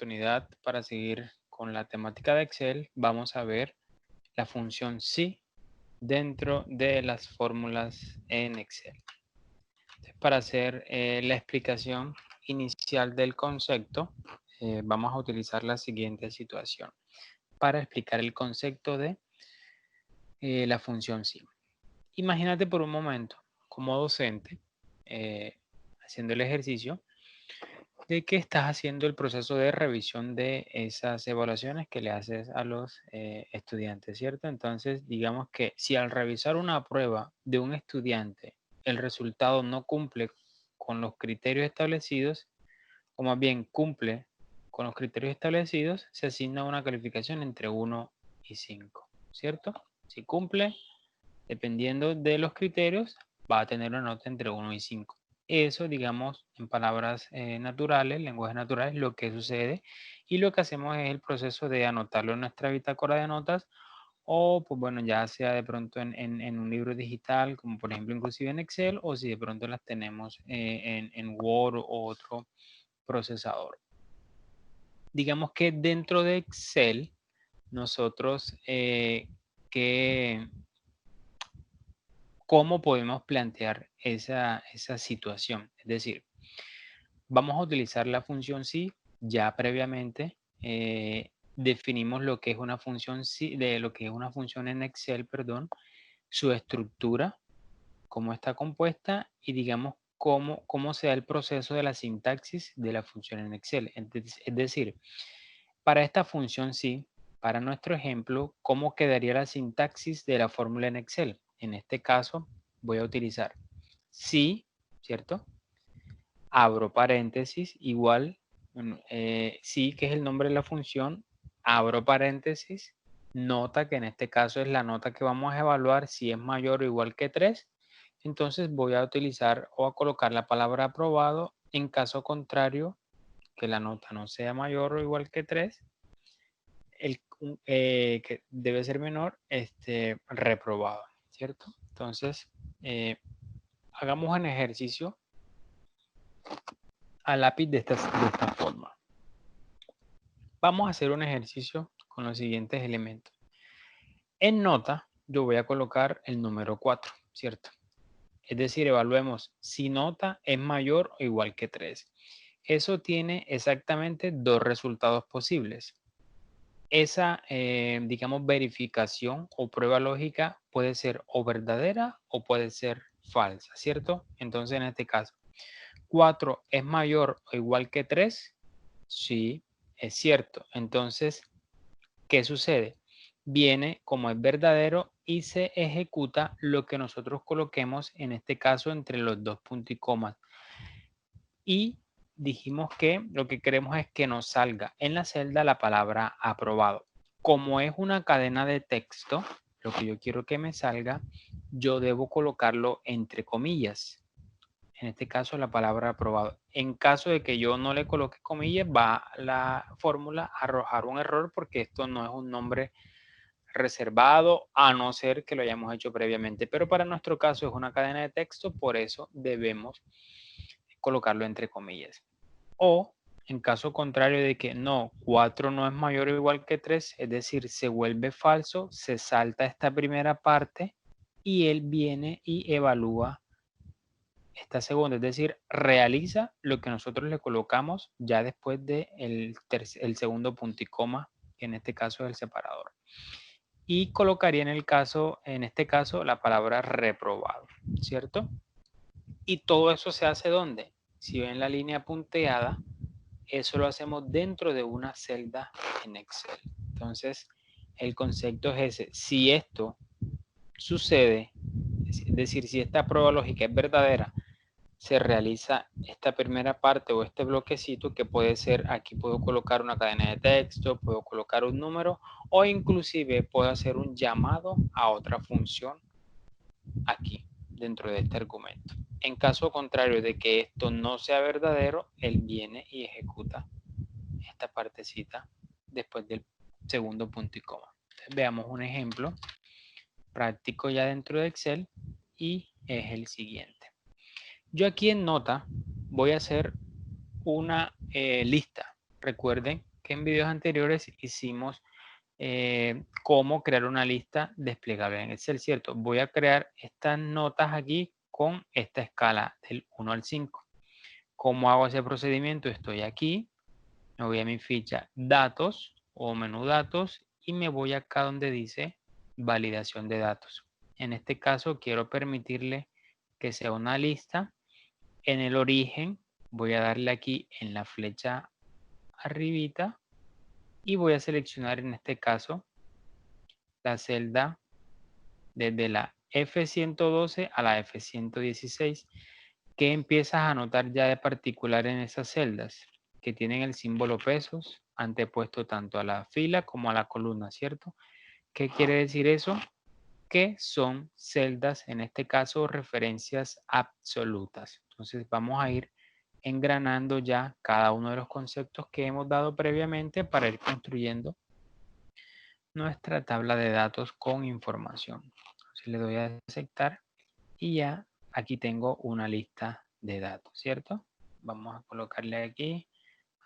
oportunidad para seguir con la temática de Excel, vamos a ver la función sí dentro de las fórmulas en Excel. Entonces, para hacer la explicación inicial del concepto, vamos a utilizar la siguiente situación para explicar el concepto de la función sí. Imagínate por un momento como docente haciendo el ejercicio de que estás haciendo el proceso de revisión de esas evaluaciones que le haces a los estudiantes, ¿cierto? Entonces, digamos que si al revisar una prueba de un estudiante el resultado no cumple con los criterios establecidos, o más bien cumple con los criterios establecidos, se asigna una calificación entre 1 y 5, ¿cierto? Si cumple, dependiendo de los criterios, va a tener una nota entre 1 y 5. Eso, digamos, en palabras naturales, lenguaje natural, es lo que sucede. Y lo que hacemos es el proceso de anotarlo en nuestra bitácora de notas o, pues bueno, ya sea de pronto en un libro digital, como por ejemplo inclusive en Excel, o si de pronto las tenemos en Word o otro procesador. Digamos que dentro de Excel, nosotros ¿cómo podemos plantear esa situación? Es decir, vamos a utilizar la función sí, ya previamente definimos lo que es una función sí, de lo que es una función en Excel, perdón, su estructura, cómo está compuesta y digamos cómo se da el proceso de la sintaxis de la función en Excel. Es decir, para esta función sí, para nuestro ejemplo, ¿cómo quedaría la sintaxis de la fórmula en Excel? En este caso, voy a utilizar sí, ¿cierto? Abro paréntesis, igual, sí, que es el nombre de la función, abro paréntesis, nota, que en este caso es la nota que vamos a evaluar, si es mayor o igual que 3, entonces voy a utilizar o a colocar la palabra aprobado. En caso contrario, que la nota no sea mayor o igual que 3, que debe ser menor, reprobado, ¿cierto? Entonces, hagamos un ejercicio a lápiz de esta forma. Vamos a hacer un ejercicio con los siguientes elementos. En nota, yo voy a colocar el número 4, ¿cierto? Es decir, evaluemos si nota es mayor o igual que 3. Eso tiene exactamente dos resultados posibles. Esa, digamos, verificación o prueba lógica puede ser o verdadera o puede ser falsa, ¿cierto? Entonces, en este caso, 4 es mayor o igual que 3. Sí, es cierto. Entonces, ¿qué sucede? Viene como es verdadero y se ejecuta lo que nosotros coloquemos, en este caso, entre los dos puntos y comas. Y dijimos que lo que queremos es que nos salga en la celda la palabra aprobado. Como es una cadena de texto, lo que yo quiero que me salga, yo debo colocarlo entre comillas. En este caso, la palabra aprobado. En caso de que yo no le coloque comillas, va la fórmula a arrojar un error porque esto no es un nombre reservado, a no ser que lo hayamos hecho previamente. Pero para nuestro caso es una cadena de texto, por eso debemos colocarlo entre comillas. O en caso contrario de que no, 4 no es mayor o igual que 3, es decir, se vuelve falso, se salta esta primera parte y él viene y evalúa esta segunda, es decir, realiza lo que nosotros le colocamos ya después de el segundo punto y coma, que en este caso es el separador. Y colocaría en este caso, la palabra reprobado, ¿cierto? Y todo eso se hace ¿dónde? Si ven la línea punteada, eso lo hacemos dentro de una celda en Excel. Entonces, el concepto es ese. Si esto sucede, es decir, si esta prueba lógica es verdadera, se realiza esta primera parte o este bloquecito que puede ser, aquí puedo colocar una cadena de texto, puedo colocar un número o inclusive puedo hacer un llamado a otra función aquí dentro de este argumento. En caso contrario de que esto no sea verdadero, él viene y ejecuta esta partecita después del segundo punto y coma. Entonces, veamos un ejemplo práctico ya dentro de Excel y es el siguiente. Yo aquí en nota voy a hacer una lista. Recuerden que en videos anteriores hicimos cómo crear una lista desplegable en Excel, ¿cierto? Voy a crear estas notas aquí con esta escala del 1 al 5. ¿Cómo hago ese procedimiento? Estoy aquí, me voy a mi ficha datos o menú datos y me voy acá donde dice validación de datos. En este caso quiero permitirle que sea una lista. En el origen voy a darle aquí en la flecha arribita y voy a seleccionar en este caso la celda desde la F112 a la F116. ¿Qué empiezas a notar ya de particular en esas celdas? Que tienen el símbolo pesos antepuesto tanto a la fila como a la columna, ¿cierto? ¿Qué quiere decir eso? Que son celdas, en este caso, referencias absolutas. Entonces vamos a ir engranando ya cada uno de los conceptos que hemos dado previamente para ir construyendo nuestra tabla de datos con información. Entonces le doy a aceptar y ya aquí tengo una lista de datos, ¿cierto? Vamos a colocarle aquí,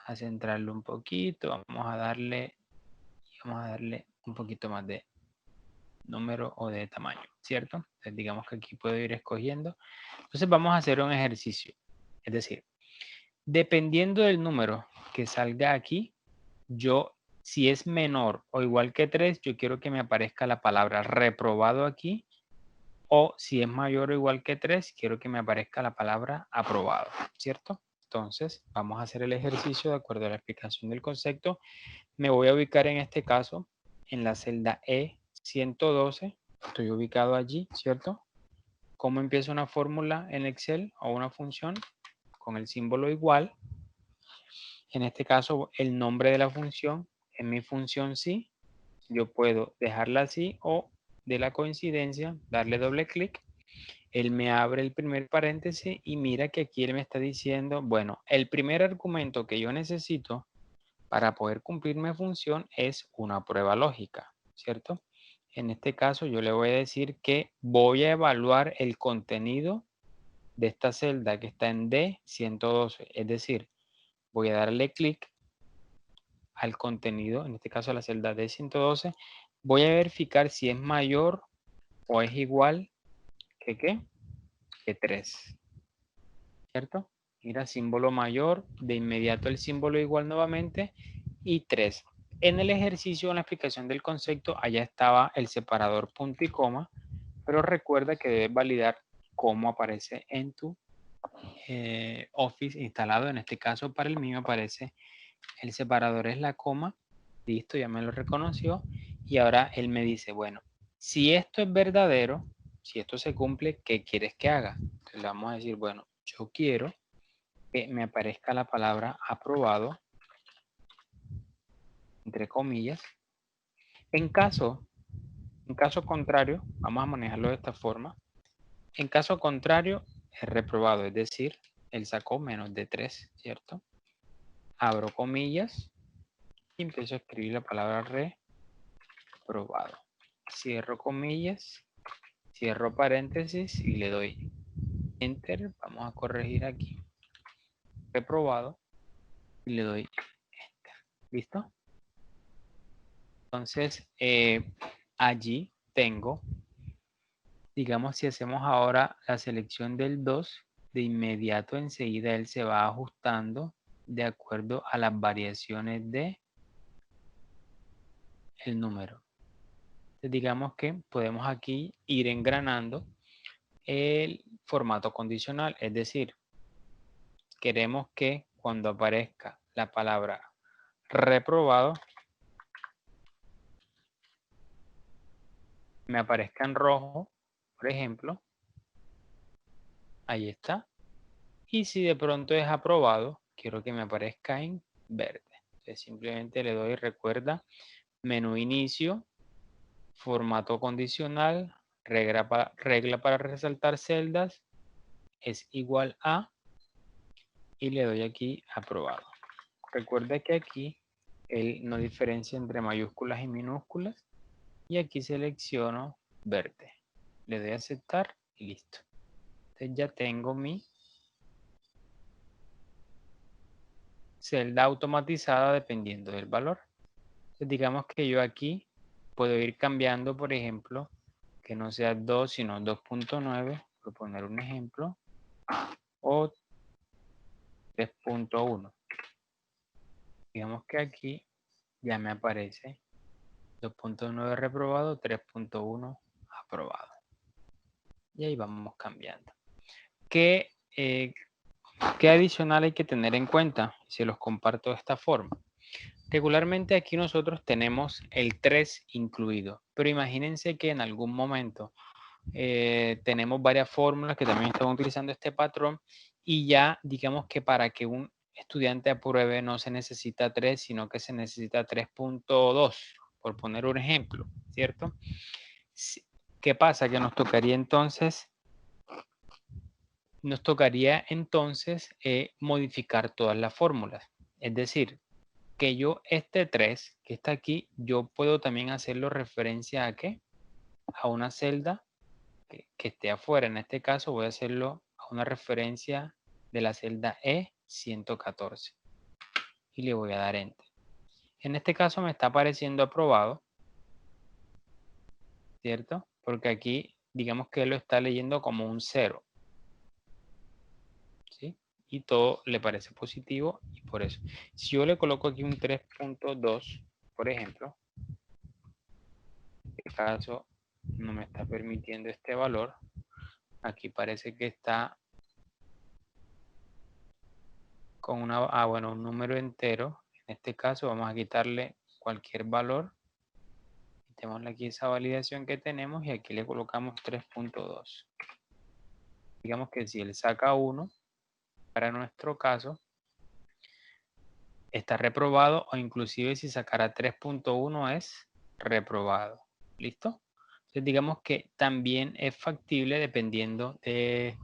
a centrarlo un poquito, vamos a darle un poquito más de número o de tamaño, ¿cierto? Entonces digamos que aquí puedo ir escogiendo. Entonces vamos a hacer un ejercicio. Es decir, dependiendo del número que salga aquí, yo, si es menor o igual que 3, yo quiero que me aparezca la palabra reprobado aquí. O si es mayor o igual que 3, quiero que me aparezca la palabra aprobado, ¿cierto? Entonces, vamos a hacer el ejercicio de acuerdo a la explicación del concepto. Me voy a ubicar en este caso en la celda E112. Estoy ubicado allí, ¿cierto? ¿Cómo empiezo una fórmula en Excel o una función? Con el símbolo igual. En este caso, el nombre de la función, en mi función sí, yo puedo dejarla así o de la coincidencia, darle doble clic. Él me abre el primer paréntesis y mira que aquí él me está diciendo, bueno, el primer argumento que yo necesito para poder cumplir mi función es una prueba lógica, ¿cierto? En este caso yo le voy a decir que voy a evaluar el contenido de esta celda que está en D112, es decir, voy a darle clic al contenido, en este caso a la celda D112, voy a verificar si es mayor o es igual que ¿qué? Que 3, ¿cierto? Mira, símbolo mayor, de inmediato el símbolo igual nuevamente y 3. En el ejercicio, en la explicación del concepto, allá estaba el separador punto y coma, pero recuerda que debes validar cómo aparece en tu Office instalado. En este caso, para el mío aparece el separador es la coma. Listo, ya me lo reconoció. Y ahora él me dice, bueno, si esto es verdadero, si esto se cumple, ¿qué quieres que haga? Entonces le vamos a decir, bueno, yo quiero que me aparezca la palabra aprobado, entre comillas. En caso contrario, vamos a manejarlo de esta forma. En caso contrario, es reprobado, es decir, él sacó menos de 3, ¿cierto? Abro comillas y empiezo a escribir la palabra reprobado. Cierro comillas, cierro paréntesis y le doy enter. Vamos a corregir aquí. Reprobado y le doy enter. ¿Listo? Entonces, allí tengo, digamos, si hacemos ahora la selección del 2, de inmediato enseguida él se va ajustando de acuerdo a las variaciones de el número. Entonces, digamos que podemos aquí ir engranando el formato condicional, es decir, queremos que cuando aparezca la palabra reprobado me aparezca en rojo, por ejemplo. Ahí está. Y si de pronto es aprobado, quiero que me aparezca en verde. Entonces simplemente le doy, recuerda, menú inicio, formato condicional, regla para resaltar celdas, es igual a, y le doy aquí aprobado. Recuerda que aquí él no diferencia entre mayúsculas y minúsculas y aquí selecciono verde. Le doy a aceptar y listo. Entonces ya tengo mi celda automatizada dependiendo del valor. Entonces, digamos que yo aquí puedo ir cambiando, por ejemplo, que no sea 2, sino 2.9, por poner un ejemplo, o 3.1. Digamos que aquí ya me aparece 2.9 reprobado, 3.1 aprobado. Y ahí vamos cambiando. ¿Qué adicional hay que tener en cuenta si los comparto de esta forma? Regularmente aquí nosotros tenemos el 3 incluido, pero imagínense que en algún momento tenemos varias fórmulas que también están utilizando este patrón y ya digamos que para que un estudiante apruebe no se necesita 3, sino que se necesita 3.2, por poner un ejemplo, ¿cierto? ¿Qué pasa? Que nos tocaría entonces modificar todas las fórmulas. Es decir, que yo este 3 que está aquí, yo puedo también hacerlo referencia a ¿qué? A una celda que esté afuera. En este caso voy a hacerlo a una referencia de la celda E114 y le voy a dar Enter. En este caso me está apareciendo aprobado, ¿cierto? Porque aquí digamos que él lo está leyendo como un 0. ¿Sí? Y todo le parece positivo y por eso. Si yo le coloco aquí un 3.2, por ejemplo, en este caso no me está permitiendo este valor. Aquí parece que está con un número entero. En este caso vamos a quitarle cualquier valor. Quitémosle aquí esa validación que tenemos y aquí le colocamos 3.2. Digamos que si él saca 1, para nuestro caso, está reprobado, o inclusive si sacara 3.1 es reprobado. ¿Listo? Entonces digamos que también es factible, dependiendo de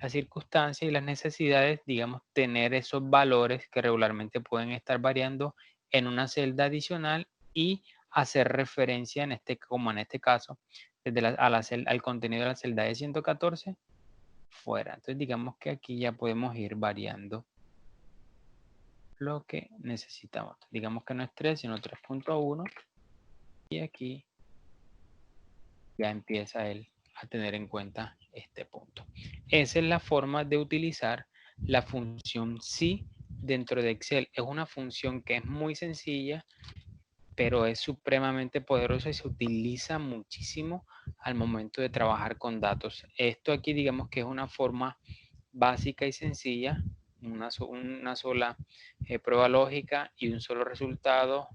las circunstancias y las necesidades, digamos, tener esos valores que regularmente pueden estar variando en una celda adicional y hacer referencia, como en este caso, desde al contenido de la celda de 114 fuera. Entonces digamos que aquí ya podemos ir variando lo que necesitamos. Digamos que no es 3, sino 3.1 y aquí ya empieza él a tener en cuenta este punto. Esa es la forma de utilizar la función sí dentro de Excel. Es una función que es muy sencilla, pero es supremamente poderosa y se utiliza muchísimo al momento de trabajar con datos. Esto aquí digamos que es una forma básica y sencilla, una sola prueba lógica y un solo resultado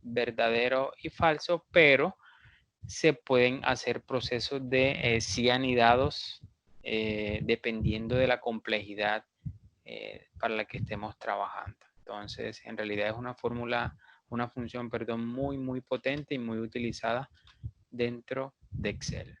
verdadero y falso, pero se pueden hacer procesos de sí anidados dependiendo de la complejidad para la que estemos trabajando. Entonces, en realidad es una función, muy, muy potente y muy utilizada dentro de Excel.